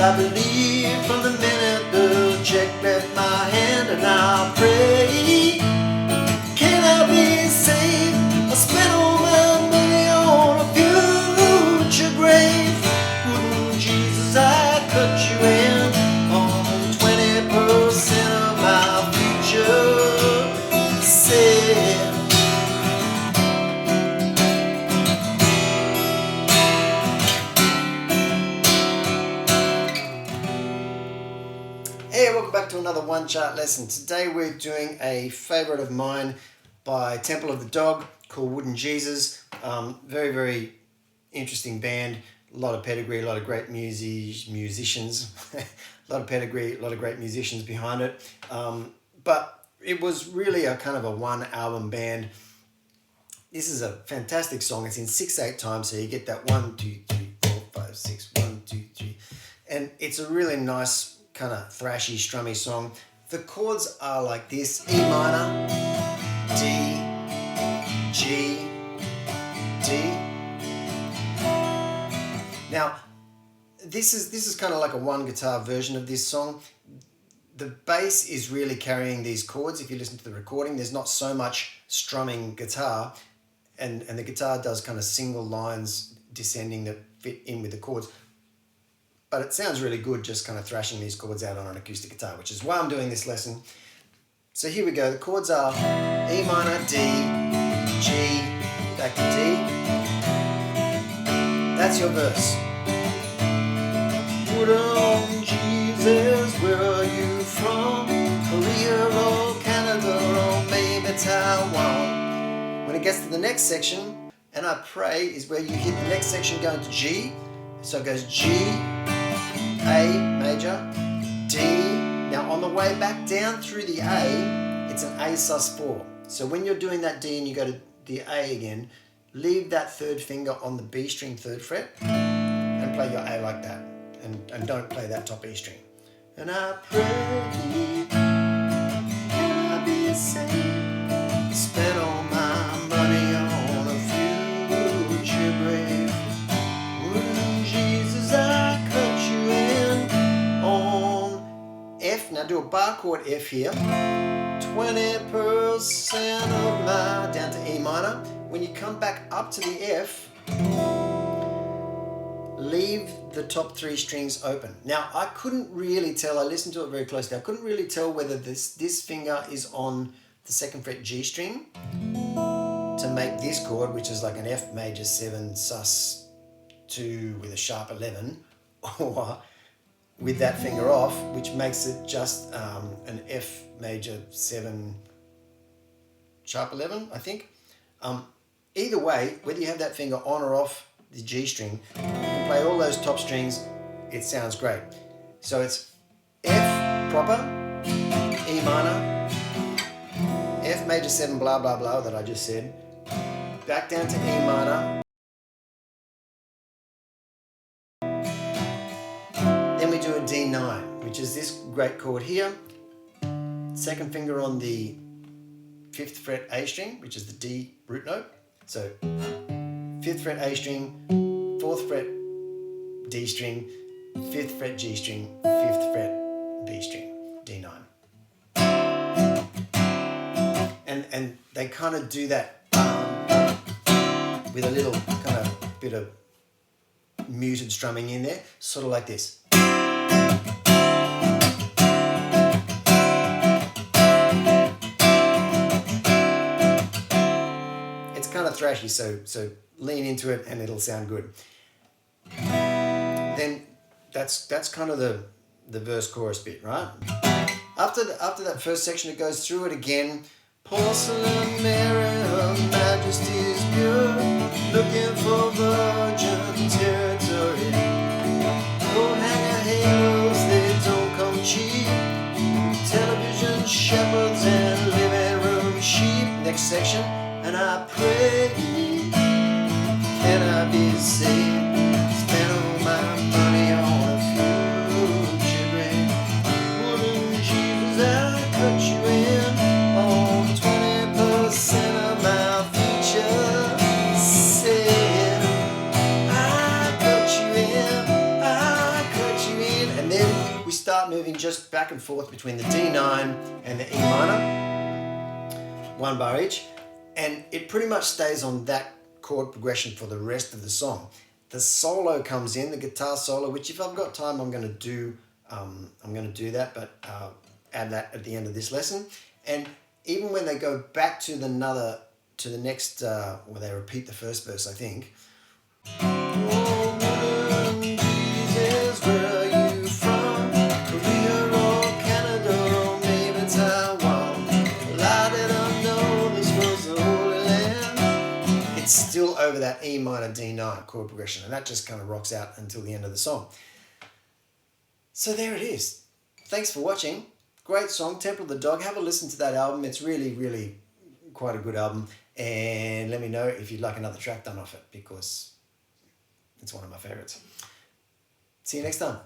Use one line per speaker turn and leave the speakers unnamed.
I believe from the minute the check left my hand, and I pray, can I be saved? I spent all my money on a future grave. Wouldn't Jesus, I cut you in on 20% of my future saved. Hey, welcome back to another One Chart lesson. Today we're doing a favourite of mine by Temple of the Dog called Wooden Jesus. Very, very interesting band. A lot of pedigree, a lot of great musicians. A lot of pedigree, a lot of great musicians behind it. But it was really a kind of a one album band. This is a fantastic song. It's in 6/8 time, so you get that 1, 2, 3, 4, 5, 6, 1, 2, 3. And it's a really nice kind of thrashy, strummy song. The chords are like this: E minor, D, G, D. Now, this is kind of like a one guitar version of this song. The bass is really carrying these chords. If you listen to the recording, there's not so much strumming guitar, and the guitar does kind of single lines descending that fit in with the chords. But it sounds really good just kind of thrashing these chords out on an acoustic guitar, which is why I'm doing this lesson. So here we go. The chords are E minor, D, G, back to D. That's your verse. Put on Jesus, where are you from? Korea or Canada or maybe Taiwan. When it gets to the next section, and I pray is where you hit the next section going to G. So it goes G, A major, D. Now on the way back down through the A, it's an A sus4. So when you're doing that D and you go to the A again, leave that third finger on the B string 3rd fret and play your A like that. And don't play that top E string. And I pray, can I be saved? Spent all my money on a future grave. Wouldn't Jesus, I cut you in on F. Now do a bar chord F here. 20% of my, down to E minor. When you come back up to the F, leave the top 3 strings open. Now I couldn't really tell, I listened to it very closely, I couldn't really tell whether this finger is on the 2nd fret G string to make this chord, which is like an F major 7 sus 2 with a sharp 11, or with that finger off, which makes it just an F major 7 sharp 11, I think. Either way, whether you have that finger on or off the G string, you can play all those top strings, it sounds great. So it's F proper, E minor, F major 7 blah blah blah that I just said, back down to E minor, then we do a D9, which is this great chord here, 2nd finger on the 5th fret A string, which is the D root note. So 5th fret A string, 4th fret D string, 5th fret G string, 5th fret B string, D9. And they kind of do that with a little kind of bit of muted strumming in there, sort of like this. It's kind of thrashy, so lean into it and it'll sound good. Then that's kind of the verse chorus bit, right? After that first section, it goes through it again. Porcelain mirror, her majesty's pure, looking for virgin territory. Don't hang a halos, they don't come cheap. Television shepherds and living room sheep. Next section, and I pray, can I be saved? Spend all my money on a future grave. Wouldn't Jesus, I cut you in on 20% of my future saved. I cut you in just back and forth between the D9 and the E minor, 1 bar each, and it pretty much stays on that chord progression for the rest of the song. The solo comes in, the guitar solo, which if I've got time, I'm going to do that, but add that at the end of this lesson. And even when they go back to the next, where they repeat the first verse, I think. Still over that E minor D9 chord progression, and that just kind of rocks out until the end of the song. So there it is. Thanks for watching. Great song, Temple of the Dog. Have a listen to that album. It's really, really quite a good album, and let me know if you'd like another track done off it, because it's one of my favorites. See you next time.